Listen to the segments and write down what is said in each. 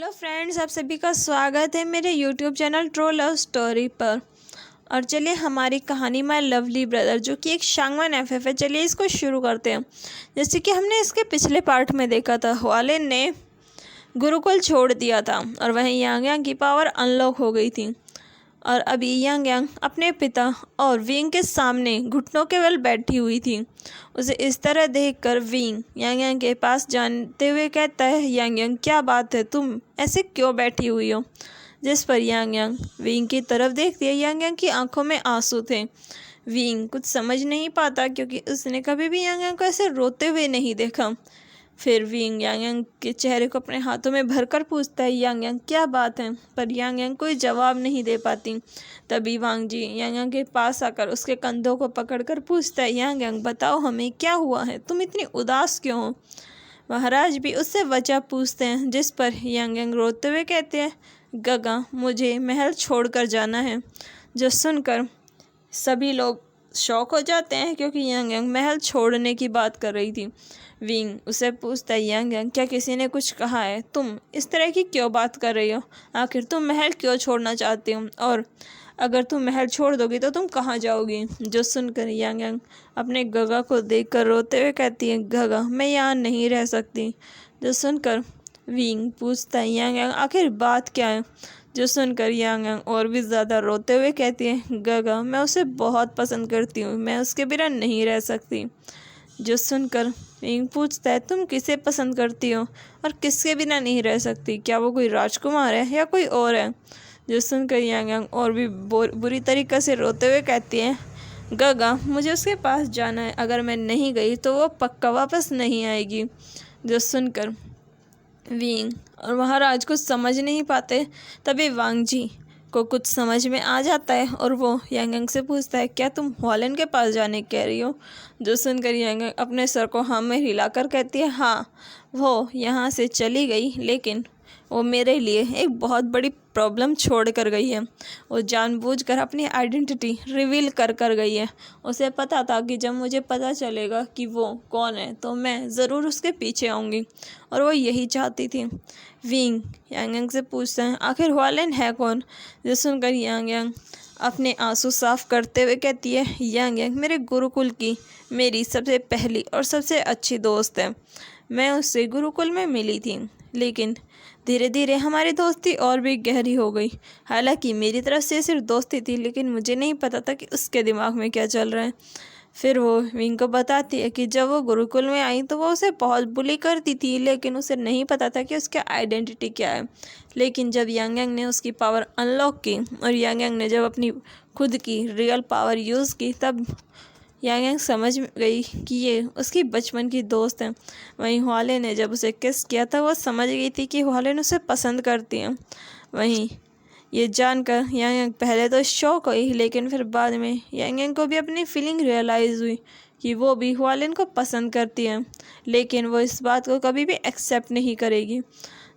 Hello friends, आप सभी का स्वागत है मेरे YouTube channel true love story पर। और चलिए हमारी कहानी माय लवली ब्रदर जो कि एक शांगवन एफएफ है, चलिए इसको शुरू करते हैं। जैसे कि हमने इसके पिछले पार्ट में देखा था, हवालिन ने गुरुकुल छोड़ दिया था और वहीं यांग यांग की पावर अनलॉक हो गई थी। और अभी यांग यांग अपने पिता और विंग के सामने घुटनों के बल बैठी हुई थी। उसे इस तरह देखकर विंग यांग यांग के पास जानते हुए कहता है, यांग यांग क्या बात है, तुम ऐसे क्यों बैठी हुई हो। जिस पर यांग यांग विंग की तरफ देखती है। यांग यांग की आंखों में आंसू थे। विंग कुछ समझ नहीं पाता क्योंकि उसने कभी भी यांग यांग को ऐसे रोते हुए नहीं देखा। फिर विंग यांग यांग के चेहरे को अपने हाथों में भरकर पूछता है, यांग यांग क्या बात है, पर यांग यांग कोई जवाब नहीं दे पाती। तभी वांग जी यांग यांग के पास आकर उसके कंधों को पकड़कर पूछता है, यांग यांग बताओ हमें क्या हुआ है, तुम इतनी उदास क्यों हो। महाराज भी उससे वजह पूछते हैं, जिस पर यांग यांग रोते हुए कहते हैं, गगा मुझे महल छोड़कर जाना है। जो सुनकर सभी लोग शौक हो जाते हैं क्योंकि यांग यांग महल छोड़ने की बात कर रही थी। विंग उसे पूछता है, यांग यांग क्या किसी ने कुछ कहा है, तुम इस तरह की क्यों बात कर रही हो, आखिर तुम महल क्यों छोड़ना चाहती हो, और अगर तुम महल छोड़ दोगी तो तुम कहाँ जाओगी। जो सुनकर यांग यांग अपने गगा को देखकर रोते हुए कहती है, गगा मैं यहाँ नहीं रह सकती। जो सुनकर विंग पूछता है, यांग यांग आखिर बात क्या है। जो सुनकर यांग यांग और भी ज़्यादा रोते हुए कहती है, गगा मैं उसे बहुत पसंद करती हूँ, मैं उसके बिना नहीं रह सकती। जो सुनकर विंग पूछता है, तुम किसे पसंद करती हो और किसके बिना नहीं रह सकती, क्या वो कोई राजकुमार है या कोई और है। जो सुनकर यांग यांग और भी बुरी तरीक़े से रोते हुए कहती है, गगा मुझे उसके पास जाना है, अगर मैं नहीं गई तो वो पक्का वापस नहीं आएगी। जो सुनकर विंग और महाराज कुछ समझ नहीं पाते। तभी वांग जी को कुछ समझ में आ जाता है और वो यांग यांग से पूछता है, क्या तुम हॉलैंड के पास जाने कह रही हो। जो सुनकर यांग यांग अपने सर को हाँ में हिलाकर कहती है, हाँ वो यहाँ से चली गई, लेकिन वो मेरे लिए एक बहुत बड़ी प्रॉब्लम छोड़ कर गई है। वो जानबूझकर अपनी आइडेंटिटी रिवील कर गई है। उसे पता था कि जब मुझे पता चलेगा कि वो कौन है तो मैं ज़रूर उसके पीछे आऊँगी, और वो यही चाहती थी। विंग यांग यांग से पूछते हैं, आखिर हॉलैंड है कौन। जो सुनकर यांग यांग अपने आंसू साफ करते हुए कहती है, यांग यांग मेरे गुरुकुल की मेरी सबसे पहली और सबसे अच्छी दोस्त है। मैं उससे गुरुकुल में मिली थी, लेकिन धीरे धीरे हमारी दोस्ती और भी गहरी हो गई। हालांकि मेरी तरफ से सिर्फ दोस्ती थी, लेकिन मुझे नहीं पता था कि उसके दिमाग में क्या चल रहा है। फिर वो विंग को बताती है कि जब वो गुरुकुल में आई तो वो उसे बहुत बुली करती थी, लेकिन उसे नहीं पता था कि उसकी आइडेंटिटी क्या है। लेकिन जब यांग यांग ने उसकी पावर अनलॉक की और यांग यांग ने जब अपनी खुद की रियल पावर यूज़ की, तब यांग यांग समझ गई कि ये उसकी बचपन की दोस्त है। वहीं हॉले ने जब उसे किस किया था, वो समझ गई थी कि हॉले उसे पसंद करती है। वहीं ये जानकर यांग यांग पहले तो शॉक हुई, लेकिन फिर बाद में यांग यांग को भी अपनी फीलिंग रियलाइज़ हुई कि वो भी हॉलिन को पसंद करती है, लेकिन वो इस बात को कभी भी एक्सेप्ट नहीं करेगी।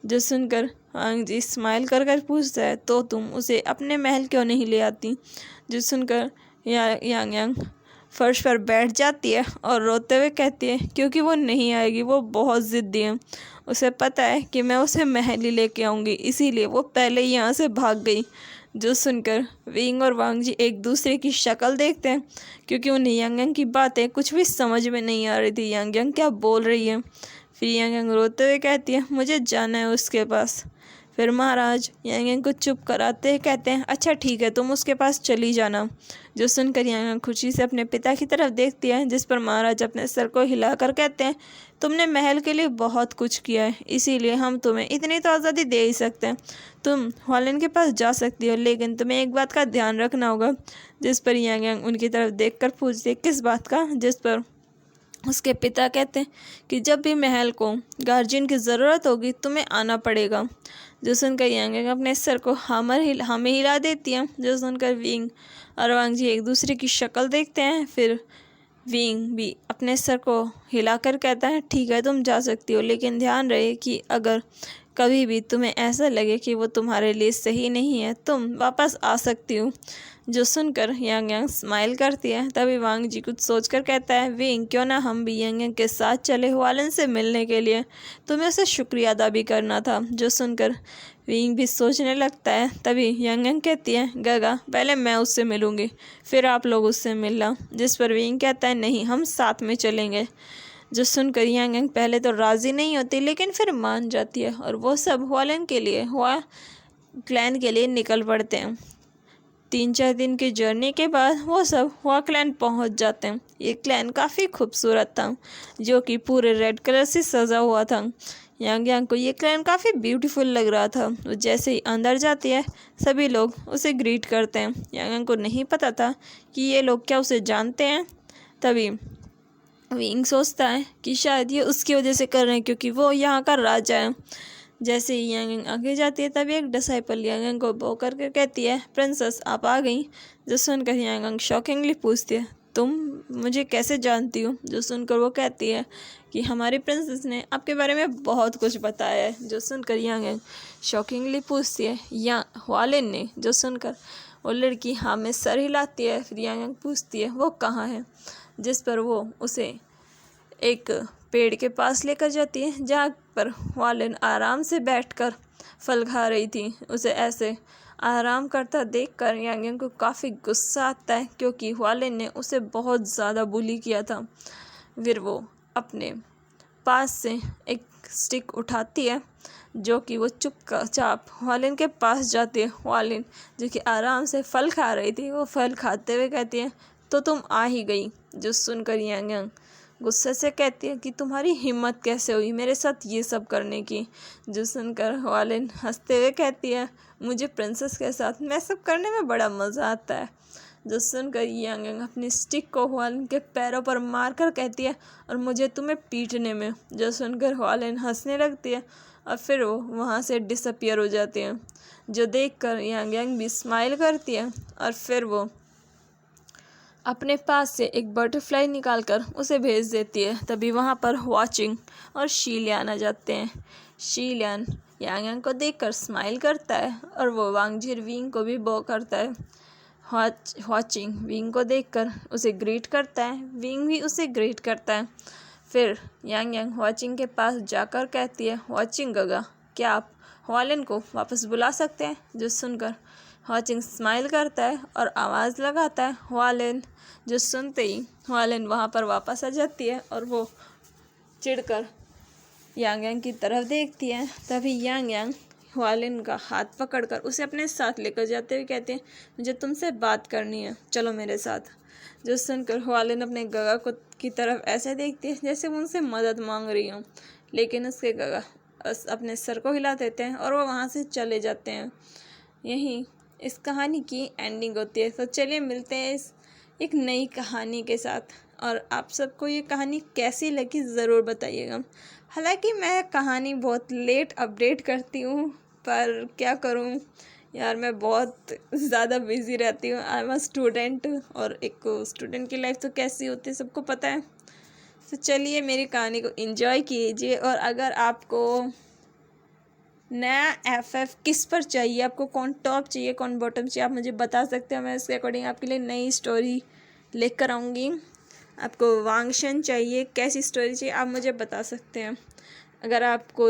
जो सुनकर वांग जी स्माइल कर पूछता है, तो तुम उसे अपने महल क्यों नहीं ले आती। जो सुनकर यांग यांग फर्श पर बैठ जाती है और रोते हुए कहती है, क्योंकि वो नहीं आएगी, वो बहुत ज़िद्दी है। उसे पता है कि मैं उसे महल ही लेके आऊँगी, इसीलिए वो पहले ही यहाँ से भाग गई। जो सुनकर विंग और वांग जी एक दूसरे की शक्ल देखते हैं, क्योंकि उन्हें यांग यांग की बातें कुछ भी समझ में नहीं आ रही थी, यांग यांग क्या बोल रही है। फिर यांग यांग रोते हुए कहती है, मुझे जाना है उसके पास। फिर महाराज यांग यांग को चुप कराते हैं, कहते हैं, अच्छा ठीक है, तुम उसके पास चली जाना। जो सुनकर यांग यांग खुशी से अपने पिता की तरफ देखती है, जिस पर महाराज अपने सर को हिलाकर कहते हैं, तुमने महल के लिए बहुत कुछ किया है, इसीलिए हम तुम्हें इतनी तो आज़ादी दे ही सकते हैं। तुम हॉलैंड के पास जा सकती हो, लेकिन तुम्हें एक बात का ध्यान रखना होगा। जिस पर यांग यांग उनकी तरफ देखकर पूछती है, किस बात का। जिस पर उसके पिता कहते हैं कि जब भी महल को गार्जियन की ज़रूरत होगी तुम्हें आना पड़ेगा। जो सुनकर यांग यांग अपने सर को हमें हिला देती है। जो सुनकर विंग और वांग जी एक दूसरे की शक्ल देखते हैं। फिर विंग भी अपने सर को हिलाकर कहता है, ठीक है तुम जा सकती हो, लेकिन ध्यान रहे कि अगर कभी भी तुम्हें ऐसा लगे कि वो तुम्हारे लिए सही नहीं है, तुम वापस आ सकती हो। जो सुनकर यांग यांग स्माइल करती है। तभी वांग जी कुछ सोचकर कहता है, विंग क्यों ना हम भी यांग यांग के साथ चले हुआलन से मिलने के लिए, तुम्हें उसे शुक्रिया अदा भी करना था। जो सुनकर विंग भी सोचने लगता है। तभी यांग यांग कहती है, गगा पहले मैं उससे मिलूंगी, फिर आप लोग उससे मिलना। जिस पर विंग कहता है, नहीं हम साथ में चलेंगे। जो सुनकर यांग यांग पहले तो राज़ी नहीं होती, लेकिन फिर मान जाती है और वो सब हुआलन के लिए हुआ क्लैन के लिए निकल पड़ते हैं। 3-4 दिन की जर्नी के बाद वो सब हुआ क्लैन पहुंच जाते हैं। ये क्लैन काफ़ी खूबसूरत था, जो कि पूरे रेड कलर से सजा हुआ था। यांग यांग को ये क्लैन काफ़ी ब्यूटीफुल लग रहा था। वो जैसे ही अंदर जाती है, सभी लोग उसे ग्रीट करते हैं। यांग यांग को नहीं पता था कि ये लोग क्या उसे जानते हैं। तभी विंग सोचता है कि शायद ये उसकी वजह से कर रहे हैं, क्योंकि वो यहाँ का राजा है। जैसे ही यांग यांग आगे जाती है, तभी एक डिसाइपल यांग यांग को बो करके कहती है, प्रिंसेस आप आ गई। जो सुनकर यांग यांग शॉकिंगली पूछती है, तुम मुझे कैसे जानती हो। जो सुनकर वो कहती है कि हमारी प्रिंसेस ने आपके बारे में बहुत कुछ बताया है। जो सुनकर यांग यांग शॉकिंगली पूछती है, या हुआलिन ने। जो सुनकर वो लड़की हाँ में सर हिलाती है। फिर यांग यांग पूछती है, वो कहाँ है। जिस पर वो उसे एक पेड़ के पास लेकर जाती है, जहाँ पर हुआलिन आराम से बैठकर फल खा रही थी। उसे ऐसे आराम करता देखकर यांग यांग को काफ़ी गुस्सा आता है, क्योंकि हुआलिन ने उसे बहुत ज़्यादा बुली किया था। फिर वो अपने पास से एक स्टिक उठाती है, जो कि वो चुपचाप हुआलिन के पास जाती है। हुआलिन जो कि आराम से फल खा रही थी, वो फल खाते हुए कहती है, तो तुम आ ही गई। जो सुनकर यांग यांग गुस्से से कहती है कि तुम्हारी हिम्मत कैसे हुई मेरे साथ ये सब करने की। जो सुनकर हुआलिन हंसते हुए कहती है, मुझे प्रिंसेस के साथ मैं सब करने में बड़ा मज़ा आता है। जो सुनकर यांग यांग अपनी स्टिक को हुआलिन के पैरों पर मार कर कहती है, और मुझे तुम्हें पीटने में। जो सुनकर हुआलिन हंसने लगती है और फिर वो वहाँ से डिसअपियर हो जाती है। जो देखकर यांग यांग भी स्माइल करती है और फिर वो अपने पास से एक बटरफ्लाई निकालकर उसे भेज देती है। तभी वहाँ पर वाचिंग और शीलियान आ जाते हैं। शीलियान यांग यांग को देखकर स्माइल करता है और वो वांग जी विंग को भी बो करता है। वाचिंग विंग को देखकर उसे ग्रीट करता है, विंग भी उसे ग्रीट करता है। फिर यांग यांग वाचिंग के पास जाकर कहती है, वाचिंग गगा क्या आप हुआलिन को वापस बुला सकते हैं। जो सुनकर वाचिंग स्माइल करता है और आवाज़ लगाता है, हुआलिन। जो सुनते ही हुआलिन वहाँ पर वापस आ जाती है और वो चिढ़कर यांग यांग की तरफ देखती है। तभी यांग यांग हुआलिन का हाथ पकड़कर उसे अपने साथ लेकर जाते हुए कहते हैं, मुझे तुमसे बात करनी है, चलो मेरे साथ। जो सुनकर हुआलिन अपने गगा को की तरफ ऐसे देखती है जैसे वो उनसे मदद मांग रही हो, लेकिन उसके गगा अपने सर को हिला देते हैं और वो वहाँ से चले जाते हैं। यहीं इस कहानी की एंडिंग होती है। तो चलिए मिलते हैं इस एक नई कहानी के साथ, और आप सबको ये कहानी कैसी लगी ज़रूर बताइएगा। हालांकि मैं कहानी बहुत लेट अपडेट करती हूँ, पर क्या करूँ यार, मैं बहुत ज़्यादा बिज़ी रहती हूँ। आई एम अ स्टूडेंट, और एक स्टूडेंट की लाइफ तो कैसी होती है सबको पता है। तो चलिए मेरी कहानी को एंजॉय कीजिए, और अगर आपको नया एफएफ किस पर चाहिए, आपको कौन टॉप चाहिए कौन बॉटम चाहिए, आप मुझे बता सकते हो। मैं उसके अकॉर्डिंग आपके लिए नई स्टोरी लेकर आऊँगी। आपको वांगशन चाहिए, कैसी स्टोरी चाहिए, आप मुझे बता सकते हैं। अगर आपको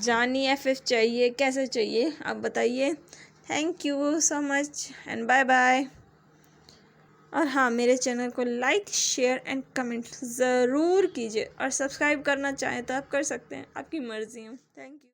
जानी एफएफ चाहिए, कैसे चाहिए आप बताइए। Thank you so much and bye bye. और हाँ, मेरे चैनल को लाइक शेयर एंड कमेंट ज़रूर कीजिए, और सब्सक्राइब करना चाहें तो आप कर सकते हैं, आपकी मर्ज़ी है। Thank you.